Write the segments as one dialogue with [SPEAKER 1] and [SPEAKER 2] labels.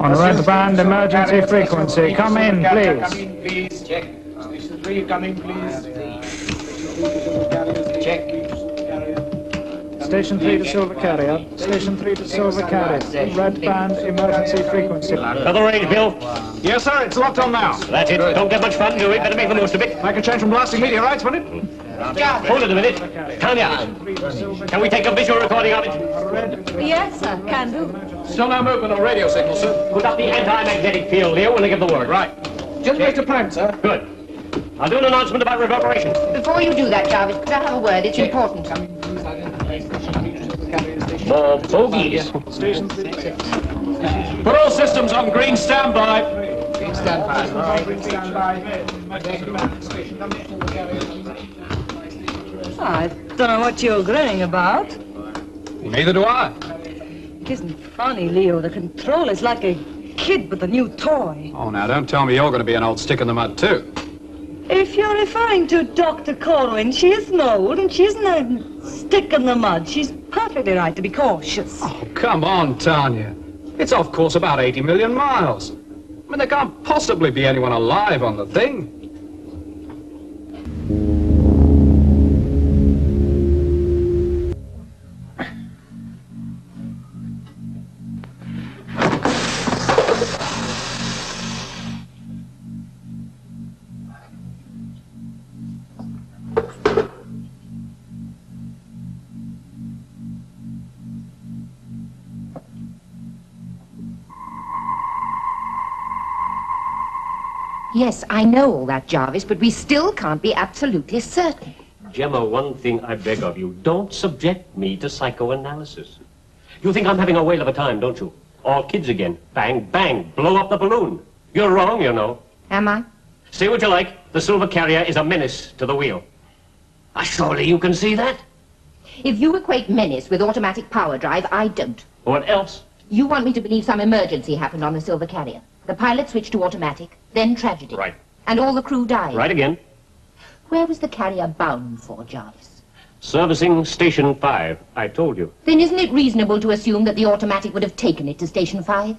[SPEAKER 1] On red band, emergency frequency. Come in, please.
[SPEAKER 2] Come in, please. Check. Station 3, come in, please. Check.
[SPEAKER 1] Station 3 to Silver Carrier. Station 3 to Silver Carrier. Red band, emergency frequency.
[SPEAKER 3] Another range, Bill.
[SPEAKER 2] Yes, sir, it's locked on now.
[SPEAKER 3] That's it. Don't get much fun, do we? Better make the most of it.
[SPEAKER 2] I can change from blasting meteorites, won't it?
[SPEAKER 3] Hold it a minute. Tanya, can we take a visual recording of it?
[SPEAKER 4] Yes, sir, can do.
[SPEAKER 2] Still no movement on radio signal, sir.
[SPEAKER 3] Put up the anti-magnetic field here when I give the word.
[SPEAKER 2] Right. Just make a plan, sir.
[SPEAKER 3] Good. I'll do an announcement about reverberation.
[SPEAKER 5] Before you do that, Jarvis, could I have a word? It's important.
[SPEAKER 3] More bogies.
[SPEAKER 2] Station 3. Put all systems on green standby. Green standby. Green standby.
[SPEAKER 4] I don't know what you're grinning about.
[SPEAKER 2] Neither do I.
[SPEAKER 4] It isn't funny, Leo. The control is like a kid with a new toy.
[SPEAKER 2] Oh, now, don't tell me you're going to be an old stick in the mud, too.
[SPEAKER 4] If you're referring to Dr. Corwin, she isn't old and she isn't a stick in the mud. She's perfectly right to be cautious.
[SPEAKER 2] Oh, come on, Tanya. It's off course about 80 million miles. I mean, there can't possibly be anyone alive on the thing.
[SPEAKER 5] Yes, I know all that, Jarvis, but we still can't be absolutely certain.
[SPEAKER 3] Gemma, one thing I beg of you. Don't subject me to psychoanalysis. You think I'm having a whale of a time, don't you? All kids again. Bang, bang, blow up the balloon. You're wrong, you know.
[SPEAKER 5] Am I?
[SPEAKER 3] Say what you like, the Silver Carrier is a menace to the wheel. Surely you can see that?
[SPEAKER 5] If you equate menace with automatic power drive, I don't.
[SPEAKER 3] What else?
[SPEAKER 5] You want me to believe some emergency happened on the Silver Carrier. The pilot switched to automatic, then tragedy.
[SPEAKER 3] Right.
[SPEAKER 5] And all the crew died.
[SPEAKER 3] Right again.
[SPEAKER 5] Where was the carrier bound for, Jarvis?
[SPEAKER 3] Servicing Station 5, I told you.
[SPEAKER 5] Then isn't it reasonable to assume that the automatic would have taken it to Station 5?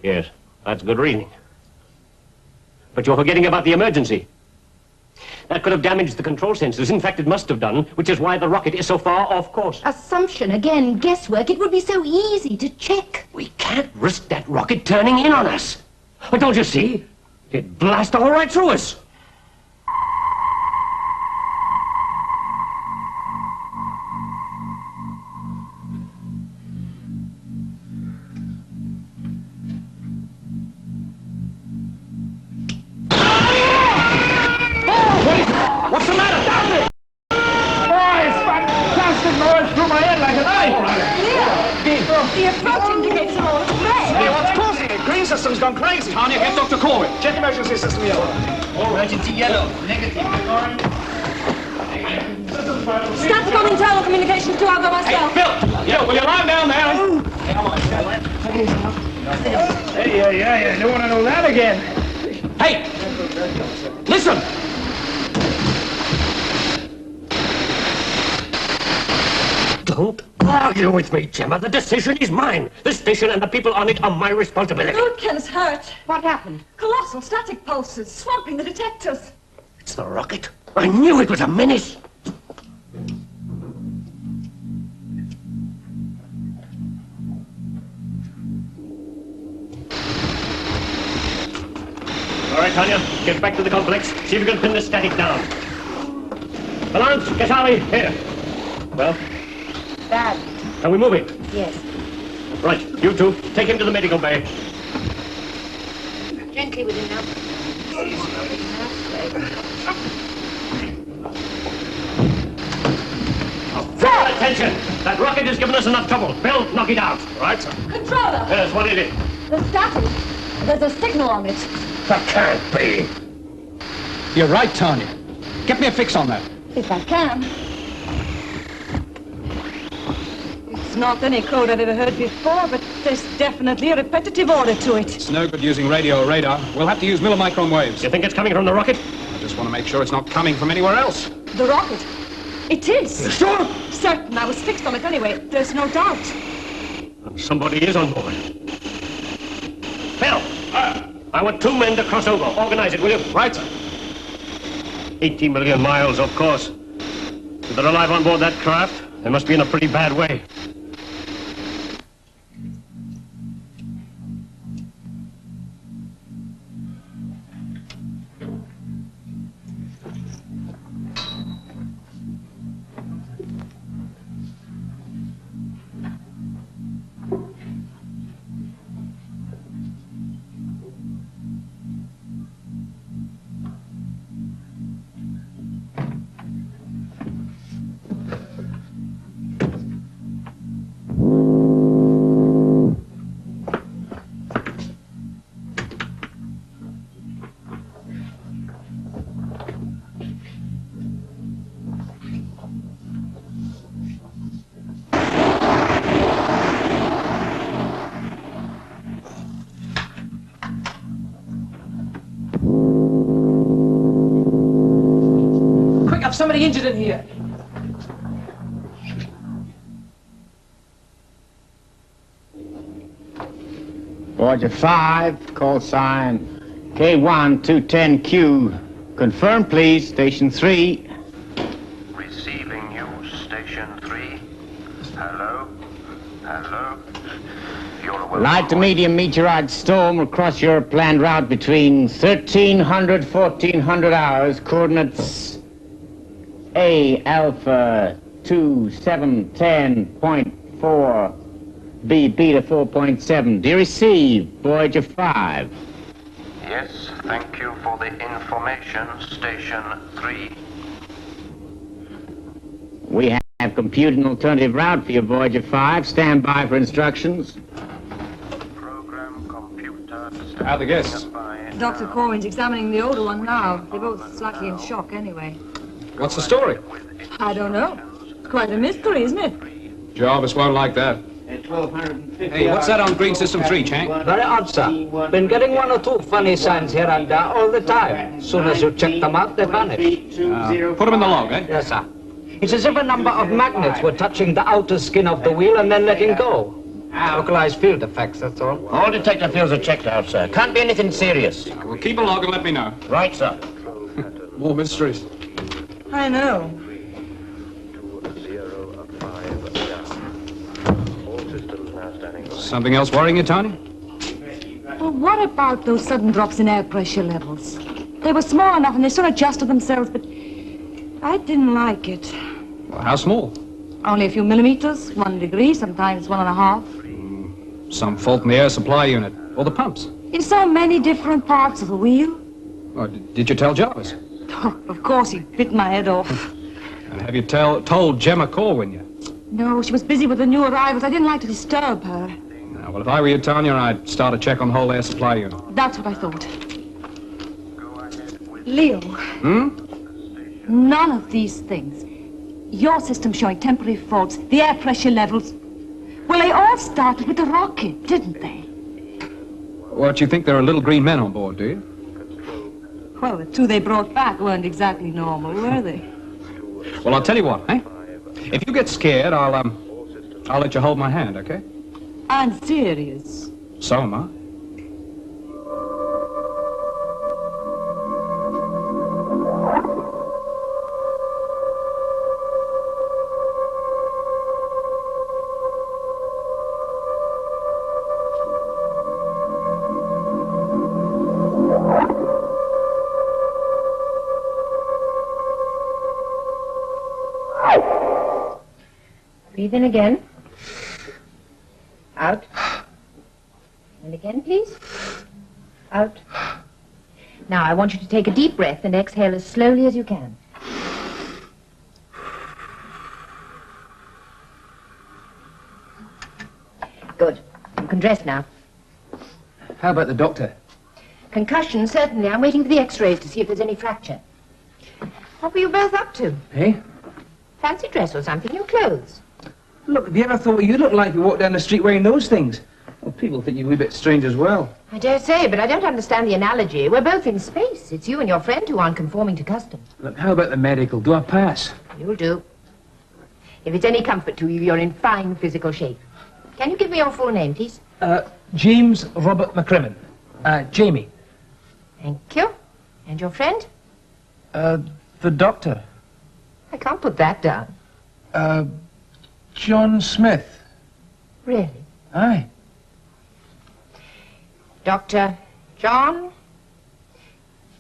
[SPEAKER 3] Yes, that's good reasoning. But you're forgetting about the emergency. That could have damaged the control sensors. In fact, it must have done, which is why the rocket is so far off course.
[SPEAKER 5] Assumption, again, guesswork. It would be so easy to check.
[SPEAKER 3] We can't risk that rocket turning in on us. But don't you see? It'd blast all right through us.
[SPEAKER 2] What's the matter? Stop it! Oh, it's fantastic noise through my head like a knife.
[SPEAKER 4] The approach indicates all is red.
[SPEAKER 2] Hey, what's causing it? Green system's gone crazy. Tanya, get Dr. Corwin. Check emergency system yellow.
[SPEAKER 6] Emergency yellow. Negative.
[SPEAKER 4] Static on internal communications too, I'll go myself.
[SPEAKER 3] Bill, will you lie down there?
[SPEAKER 1] Hey, I don't want to know that again.
[SPEAKER 3] Hey, listen. Don't argue with me, Gemma. The decision is mine. This station and the people on it are my responsibility.
[SPEAKER 4] Wilkins hurt.
[SPEAKER 5] What happened?
[SPEAKER 4] Colossal static pulses, swamping the detectors.
[SPEAKER 3] It's the rocket. I knew it was a menace. All right, Tanya, get back to the complex. See if you can pin the static down. Valance, Casali, here. Well?
[SPEAKER 5] Bad.
[SPEAKER 3] Can we move him?
[SPEAKER 5] Yes.
[SPEAKER 3] Right, you two, take him to the medical bay.
[SPEAKER 5] Gently with him now.
[SPEAKER 3] Draw attention! That rocket has given us enough trouble. Bill, knock it out. Right, sir.
[SPEAKER 4] Controller!
[SPEAKER 3] Yes, what is it?
[SPEAKER 4] The static. There's a signal on it.
[SPEAKER 3] That can't be.
[SPEAKER 2] You're right, Tanya. Get me a fix on that.
[SPEAKER 4] If I can. It's not any code I've ever heard before, but there's definitely a repetitive order to it.
[SPEAKER 2] It's no good using radio or radar. We'll have to use millimicron waves.
[SPEAKER 3] You think it's coming from the rocket?
[SPEAKER 2] I just want to make sure it's not coming from anywhere else.
[SPEAKER 4] The rocket. It is.
[SPEAKER 3] You sure?
[SPEAKER 4] Certain. I was fixed on it anyway. There's no doubt.
[SPEAKER 3] Somebody is on board. Phil! I want 2 men to cross over. Organize it, will you?
[SPEAKER 2] Right, sir.
[SPEAKER 3] 80 million miles, of course. If they're alive on board that craft, they must be in a pretty bad way.
[SPEAKER 7] Somebody injured in here.
[SPEAKER 8] Voyager 5, call sign K1210Q. Confirm, please, Station 3.
[SPEAKER 9] Receiving you, Station 3. Hello? Hello?
[SPEAKER 8] Light to medium meteorite storm will cross your planned route between 1300, 1400 hours, coordinates A alpha 2710.4, B beta 4.7. Do you receive, Voyager 5?
[SPEAKER 9] Yes, thank you for the information, Station 3.
[SPEAKER 8] We have computed an alternative route for your Voyager 5. Stand by for instructions.
[SPEAKER 9] Program computer.
[SPEAKER 2] How are the guests?
[SPEAKER 4] Dr. Corwin's examining the older one now. They're both slightly in shock anyway.
[SPEAKER 2] What's the story?
[SPEAKER 4] I don't know. It's quite a mystery, isn't it?
[SPEAKER 2] Jarvis won't like that.
[SPEAKER 10] Hey, what's that on Green System 3, Chang?
[SPEAKER 6] Very odd, sir. Been getting 1 or 2 funny signs here and there all the time. Soon as you check them out, they vanish.
[SPEAKER 2] Put them in the log, eh?
[SPEAKER 6] Yes, sir. It's as if a number of magnets were touching the outer skin of the wheel and then letting go. Localized field effects, that's all.
[SPEAKER 10] All detector fields are checked out, sir. Can't be anything serious.
[SPEAKER 2] Well, keep a log and let me know.
[SPEAKER 10] Right, sir.
[SPEAKER 2] More mysteries.
[SPEAKER 4] I know.
[SPEAKER 2] Something else worrying you, Tony?
[SPEAKER 4] Well, what about those sudden drops in air pressure levels? They were small enough and they sort of adjusted themselves, but I didn't like it.
[SPEAKER 2] Well, how small?
[SPEAKER 4] Only a few millimeters, 1 degree, sometimes 1.5.
[SPEAKER 2] Some fault in the air supply unit. Or the pumps.
[SPEAKER 4] In so many different parts of the wheel.
[SPEAKER 2] Oh, did you tell Jarvis?
[SPEAKER 4] Oh, of course, he bit my head off.
[SPEAKER 2] And have you told Gemma Corwin yet?
[SPEAKER 4] No, she was busy with the new arrivals. I didn't like to disturb her.
[SPEAKER 2] No, well, if I were you, Tanya, I'd start a check on the whole air supply unit.
[SPEAKER 4] That's what I thought. Leo. None of these things. Your system showing temporary faults, the air pressure levels. Well, they all started with the rocket, didn't they?
[SPEAKER 2] What, you think there are little green men on board, do you?
[SPEAKER 4] Well, the 2 they brought back weren't exactly normal, were they?
[SPEAKER 2] Well, I'll tell you what, eh? If you get scared, I'll let you hold my hand, okay?
[SPEAKER 4] I'm serious.
[SPEAKER 2] So am I.
[SPEAKER 5] Breathe in again. Out. And again, please. Out. Now, I want you to take a deep breath and exhale as slowly as you can. Good. You can dress now.
[SPEAKER 7] How about the doctor?
[SPEAKER 5] Concussion, certainly. I'm waiting for the x-rays to see if there's any fracture. What were you both up to?
[SPEAKER 7] Hey?
[SPEAKER 5] Fancy dress or something? Your clothes?
[SPEAKER 7] Look, have you ever thought what you'd look like if you walked down the street wearing those things? Well, people think you're a wee bit strange as well.
[SPEAKER 5] I dare say, but I don't understand the analogy. We're both in space. It's you and your friend who aren't conforming to custom.
[SPEAKER 7] Look, how about the medical? Do I pass?
[SPEAKER 5] You'll do. If it's any comfort to you, you're in fine physical shape. Can you give me your full name, please?
[SPEAKER 7] James Robert McCrimmon. Jamie.
[SPEAKER 5] Thank you. And your friend?
[SPEAKER 7] The doctor.
[SPEAKER 5] I can't put that down.
[SPEAKER 7] John Smith.
[SPEAKER 5] Really?
[SPEAKER 7] Aye.
[SPEAKER 5] Dr. John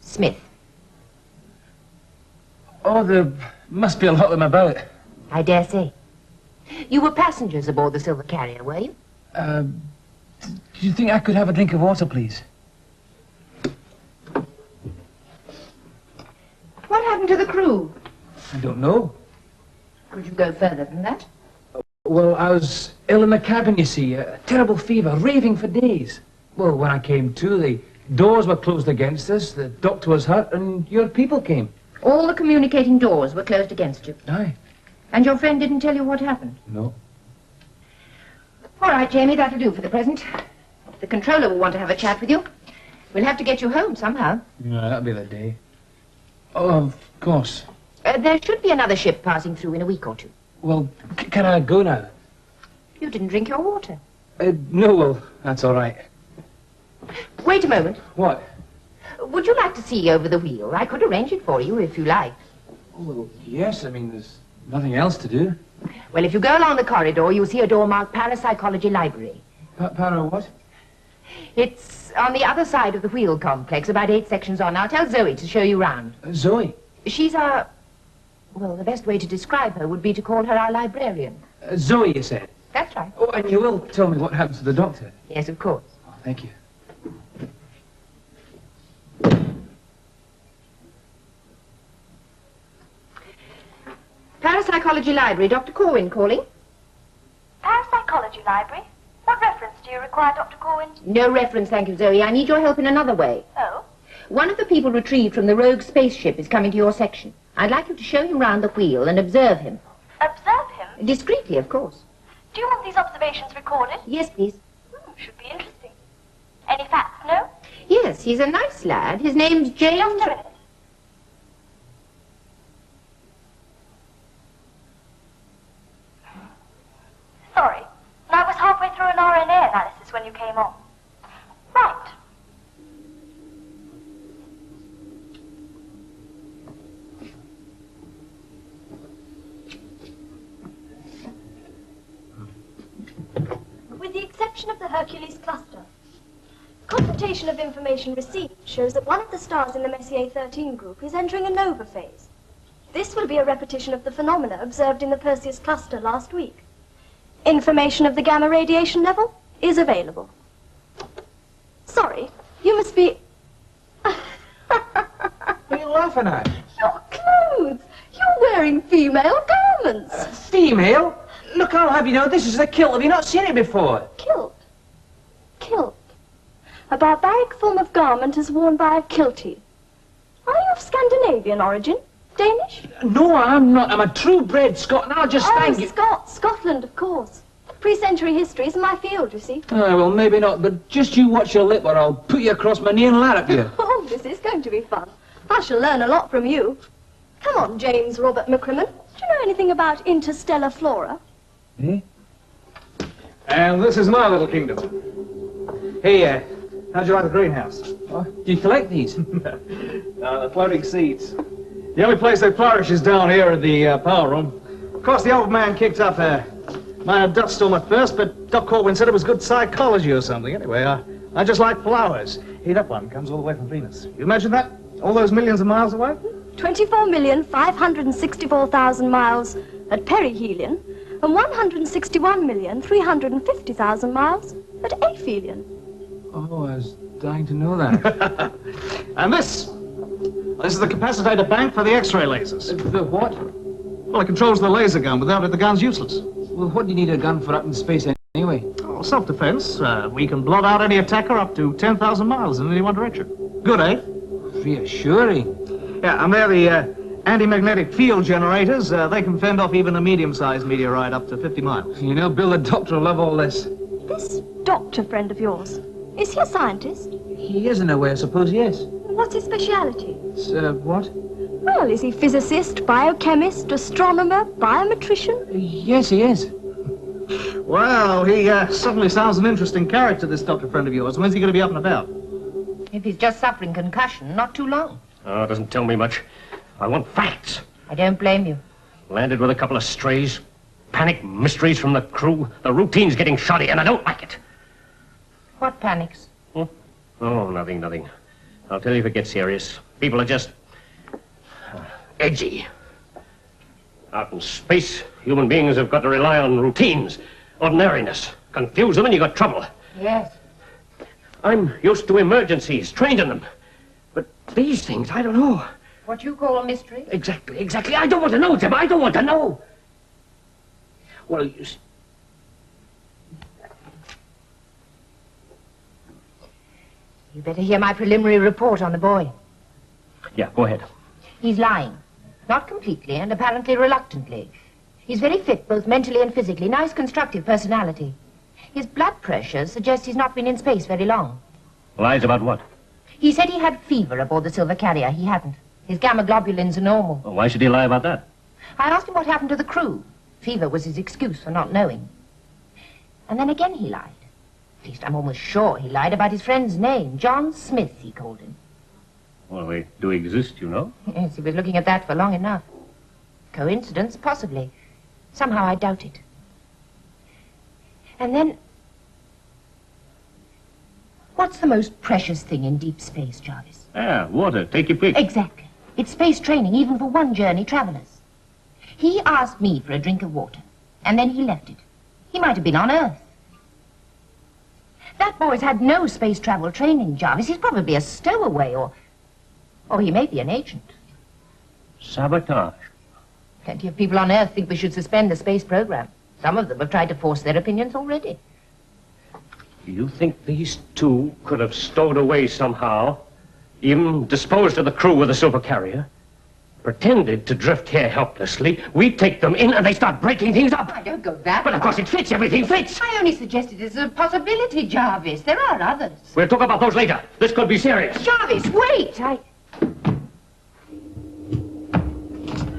[SPEAKER 5] Smith.
[SPEAKER 7] Oh, there must be a lot of them about.
[SPEAKER 5] I dare say. You were passengers aboard the Silver Carrier, were you?
[SPEAKER 7] Do you think I could have a drink of water, please?
[SPEAKER 5] What happened to the crew?
[SPEAKER 7] I don't know.
[SPEAKER 5] Could you go further than that?
[SPEAKER 7] Well, I was ill in the cabin, you see. A terrible fever, raving for days. Well, when I came to, the doors were closed against us, the doctor was hurt, and your people came.
[SPEAKER 5] All the communicating doors were closed against you?
[SPEAKER 7] Aye.
[SPEAKER 5] And your friend didn't tell you what happened?
[SPEAKER 7] No.
[SPEAKER 5] All right, Jamie, that'll do for the present. The controller will want to have a chat with you. We'll have to get you home somehow.
[SPEAKER 7] Yeah, that'll be the day. Oh, of course.
[SPEAKER 5] There should be another ship passing through in a week or two.
[SPEAKER 7] Well, can I go now?
[SPEAKER 5] You didn't drink your water.
[SPEAKER 7] No, well, that's all right.
[SPEAKER 5] Wait a moment.
[SPEAKER 7] What?
[SPEAKER 5] Would you like to see over the wheel? I could arrange it for you if you like.
[SPEAKER 7] Oh, well, yes, I mean, there's nothing else to do.
[SPEAKER 5] Well, if you go along the corridor, you'll see a door marked Parapsychology Library.
[SPEAKER 7] Para what?
[SPEAKER 5] It's on the other side of the wheel complex, about 8 sections on. I'll tell Zoe to show you round.
[SPEAKER 7] Zoe?
[SPEAKER 5] She's our... Well, the best way to describe her would be to call her our librarian.
[SPEAKER 7] Zoe, you said?
[SPEAKER 5] That's right.
[SPEAKER 7] Oh, and you will tell me what happened to the doctor?
[SPEAKER 5] Yes, of course.
[SPEAKER 7] Oh, thank you.
[SPEAKER 5] Parapsychology Library, Dr. Corwin calling.
[SPEAKER 11] Parapsychology Library? What reference do you require, Dr. Corwin?
[SPEAKER 5] No reference, thank you, Zoe. I need your help in another way.
[SPEAKER 11] Oh?
[SPEAKER 5] One of the people retrieved from the rogue spaceship is coming to your section. I'd like you to show him round the wheel and observe him.
[SPEAKER 11] Observe him?
[SPEAKER 5] Discreetly, of course.
[SPEAKER 11] Do you want these observations recorded?
[SPEAKER 5] Yes, please.
[SPEAKER 11] Should be interesting. Any facts, no?
[SPEAKER 5] Yes, he's a nice lad. His name's James...
[SPEAKER 11] Just a minute. Sorry. I was halfway through an RNA analysis when you came on. Right.
[SPEAKER 12] With the exception of the Hercules cluster, computation of information received shows that one of the stars in the Messier 13 group is entering a nova phase. This will be a repetition of the phenomena observed in the Perseus cluster last week. Information of the gamma radiation level is available. Sorry, you must be...
[SPEAKER 7] What are you laughing at?
[SPEAKER 12] Your clothes! You're wearing female garments!
[SPEAKER 7] Female? Look, I'll have you know, this is the kilt. Have you not seen it before?
[SPEAKER 12] Kilt? Kilt. A barbaric form of garment is worn by a kiltie. Are you of Scandinavian origin? Danish?
[SPEAKER 7] No, I'm not. I'm a true-bred Scot, and I'll just thank you.
[SPEAKER 12] Scotland, of course. Pre-century history isn't my field, you see.
[SPEAKER 7] Well, maybe not, but just you watch your lip or I'll put you across my knee and larrup you.
[SPEAKER 12] Oh, this is going to be fun. I shall learn a lot from you. Come on, James Robert McCrimmon. Do you know anything about interstellar flora?
[SPEAKER 7] Eh?
[SPEAKER 2] And this is my little kingdom. Hey, how'd you like the greenhouse?
[SPEAKER 7] Oh, do you collect these?
[SPEAKER 2] The floating seeds. The only place they flourish is down here in the power room. Of course, the old man kicked up a minor dust storm at first, but Doc Corwin said it was good psychology or something. Anyway, I just like flowers. Heat up one, comes all the way from Venus. You imagine that? All those millions of miles away?
[SPEAKER 12] 24,564,000 miles at perihelion and 161,350,000 miles at aphelion.
[SPEAKER 7] Oh, I was dying to know that.
[SPEAKER 2] And this is the capacitor bank for the X-ray lasers.
[SPEAKER 7] The what?
[SPEAKER 2] Well, it controls the laser gun. Without it, the gun's useless.
[SPEAKER 7] Well, what do you need a gun for up in space anyway?
[SPEAKER 2] Oh, self-defense. We can blot out any attacker up to 10,000 miles in any one direction. Good, eh?
[SPEAKER 7] Reassuring.
[SPEAKER 2] Yeah, and they're the anti-magnetic field generators. They can fend off even a medium-sized meteorite up to 50 miles.
[SPEAKER 7] You know, Bill the doctor will love all this.
[SPEAKER 12] This doctor friend of yours, is he a scientist?
[SPEAKER 7] He is in a way, I suppose, yes.
[SPEAKER 12] What's his speciality?
[SPEAKER 7] What?
[SPEAKER 12] Well, is he physicist, biochemist, astronomer, biometrician?
[SPEAKER 7] Yes, he is.
[SPEAKER 2] Well, he suddenly sounds an interesting character, this doctor friend of yours. When's he going to be up and about?
[SPEAKER 5] If he's just suffering concussion, not too long.
[SPEAKER 3] Oh, it doesn't tell me much. I want facts.
[SPEAKER 5] I don't blame you.
[SPEAKER 3] Landed with a couple of strays. Panic mysteries from the crew. The routine's getting shoddy, and I don't like it.
[SPEAKER 5] What panics?
[SPEAKER 3] Oh, nothing. I'll tell you if it gets serious. People are just edgy. Out in space, human beings have got to rely on routines, ordinariness. Confuse them and you got trouble.
[SPEAKER 5] Yes.
[SPEAKER 3] I'm used to emergencies, trained in them. But these things, I don't know.
[SPEAKER 5] What you call a mystery?
[SPEAKER 3] Exactly. I don't want to know, Jim. I don't want to know. Well, you see...
[SPEAKER 5] You better hear my preliminary report on the boy.
[SPEAKER 3] Yeah, go ahead.
[SPEAKER 5] He's lying. Not completely and apparently reluctantly. He's very fit, both mentally and physically. Nice, constructive personality. His blood pressure suggests he's not been in space very long.
[SPEAKER 3] Lies about what?
[SPEAKER 5] He said he had fever aboard the Silver Carrier. He hadn't. His gamma globulins are normal.
[SPEAKER 3] Well, why should he lie about that?
[SPEAKER 5] I asked him what happened to the crew. Fever was his excuse for not knowing. And then again he lied. At least I'm almost sure he lied about his friend's name. John Smith, he called him.
[SPEAKER 3] Well, they do exist, you know.
[SPEAKER 5] Yes, he was looking at that for long enough. Coincidence? Possibly. Somehow I doubt it. And then... What's the most precious thing in deep space, Jarvis?
[SPEAKER 3] Water. Take your pick.
[SPEAKER 5] Exactly. It's space training, even for one-journey travelers. He asked me for a drink of water, and then he left it. He might have been on Earth. That boy's had no space travel training, Jarvis. He's probably a stowaway, or he may be an agent.
[SPEAKER 3] Sabotage.
[SPEAKER 5] Plenty of people on Earth think we should suspend the space program. Some of them have tried to force their opinions already.
[SPEAKER 3] You think these two could have stowed away somehow, even disposed of the crew of the Silver Carrier, pretended to drift here helplessly, we take them in and they start breaking things up?
[SPEAKER 5] I don't go that
[SPEAKER 3] But of course it fits, everything fits.
[SPEAKER 5] I only suggested it's a possibility, Jarvis. There are others.
[SPEAKER 3] We'll talk about those later. This could be serious.
[SPEAKER 5] Jarvis, wait!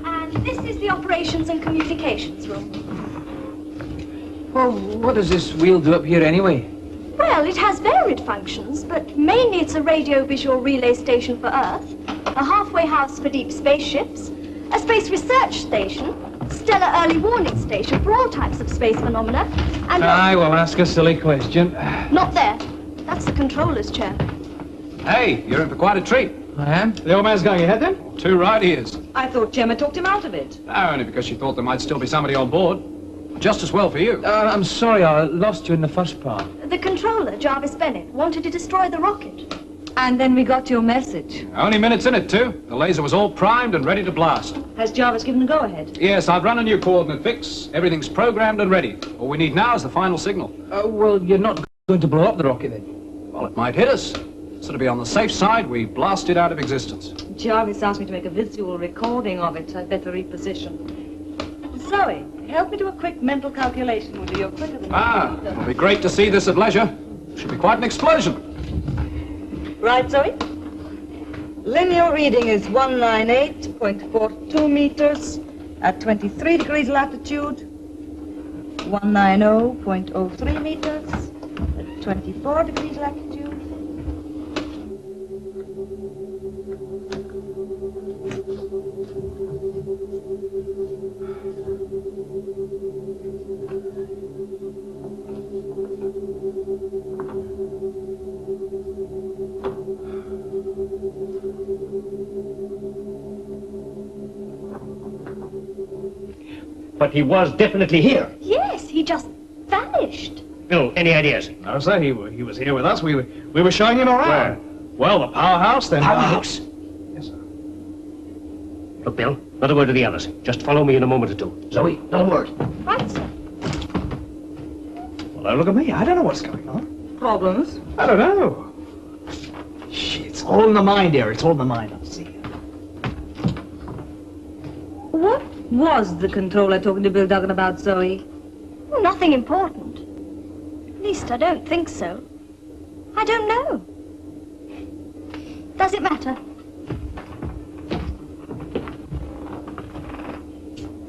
[SPEAKER 12] And this is the operations and communications room.
[SPEAKER 7] Well, what does this wheel do up here anyway?
[SPEAKER 12] Well, it has varied functions, but mainly it's a radio-visual relay station for Earth, a halfway house for deep spaceships, a space research station, stellar early warning station for all types of space phenomena, and...
[SPEAKER 7] I will ask a silly question.
[SPEAKER 12] Not there. That's the controller's chair.
[SPEAKER 10] Hey, you're in for quite a treat.
[SPEAKER 7] I am?
[SPEAKER 2] The old man's going ahead then?
[SPEAKER 10] Too right he is.
[SPEAKER 4] I thought Gemma talked him out of it.
[SPEAKER 10] Only because she thought there might still be somebody on board. Just as well for you.
[SPEAKER 7] I'm sorry, I lost you in the first part.
[SPEAKER 12] The controller, Jarvis Bennett, wanted to destroy the rocket.
[SPEAKER 4] And then we got your message.
[SPEAKER 10] Only minutes in it, too. The laser was all primed and ready to blast.
[SPEAKER 4] Has Jarvis given the go-ahead?
[SPEAKER 10] Yes, I've run a new coordinate fix. Everything's programmed and ready. All we need now is the final signal.
[SPEAKER 7] Well, you're not going to blow up the rocket then?
[SPEAKER 10] Well, it might hit us. So to be on the safe side, we blast it out of existence.
[SPEAKER 4] Jarvis asked me to make a visual recording of it. I'd better reposition. Zoe, help me do a quick mental calculation, would you? You're quicker than me.
[SPEAKER 10] It'll be great to see this at leisure. Should be quite an explosion.
[SPEAKER 4] Right, Zoe? Linear reading is 198.42 meters at 23 degrees latitude, 190.03 meters at 24 degrees latitude.
[SPEAKER 3] But he was definitely here.
[SPEAKER 12] Yes, he just vanished.
[SPEAKER 3] Bill, any ideas?
[SPEAKER 2] No, sir, he was here with us. We were showing him around.
[SPEAKER 3] Where?
[SPEAKER 2] Well, the powerhouse, then...
[SPEAKER 3] Powerhouse?
[SPEAKER 2] Yes, sir.
[SPEAKER 3] Look, Bill, not a word to the others. Just follow me in a moment or two. Zoe, not a word.
[SPEAKER 12] Right, sir.
[SPEAKER 2] Well, look at me. I don't know what's going on.
[SPEAKER 4] Problems?
[SPEAKER 2] I don't know. Shit, it's all in the mind here. It's all in the mind. I'll see.
[SPEAKER 4] What was the controller talking to Bill Duggan about, Zoe?
[SPEAKER 12] Well, nothing important. At least I don't think so. I don't know. Does it matter?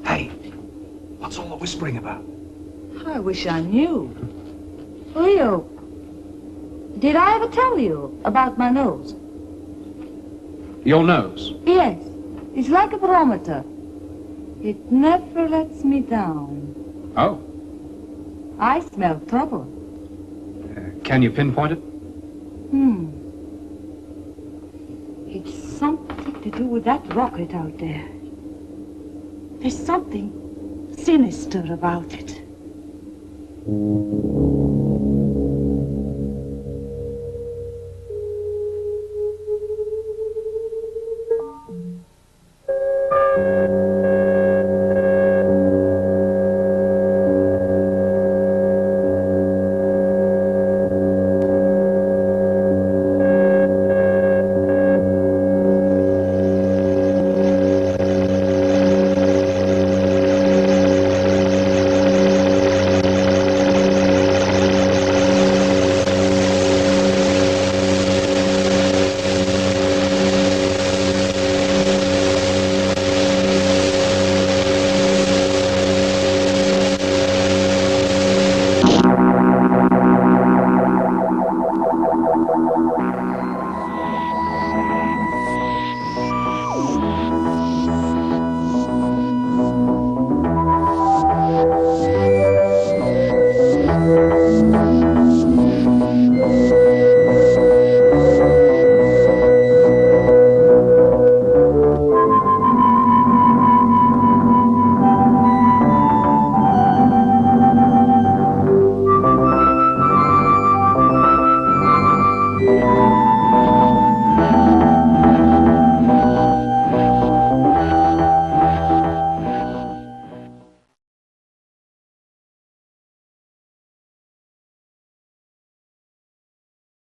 [SPEAKER 10] Hey, what's all the whispering about?
[SPEAKER 4] I wish I knew. Leo, did I ever tell you about my nose?
[SPEAKER 10] Your nose?
[SPEAKER 4] Yes, it's like a barometer. It never lets me down.
[SPEAKER 10] Oh.
[SPEAKER 4] I smell trouble.
[SPEAKER 10] Can you pinpoint it?
[SPEAKER 4] It's something to do with that rocket out there. There's something sinister about it.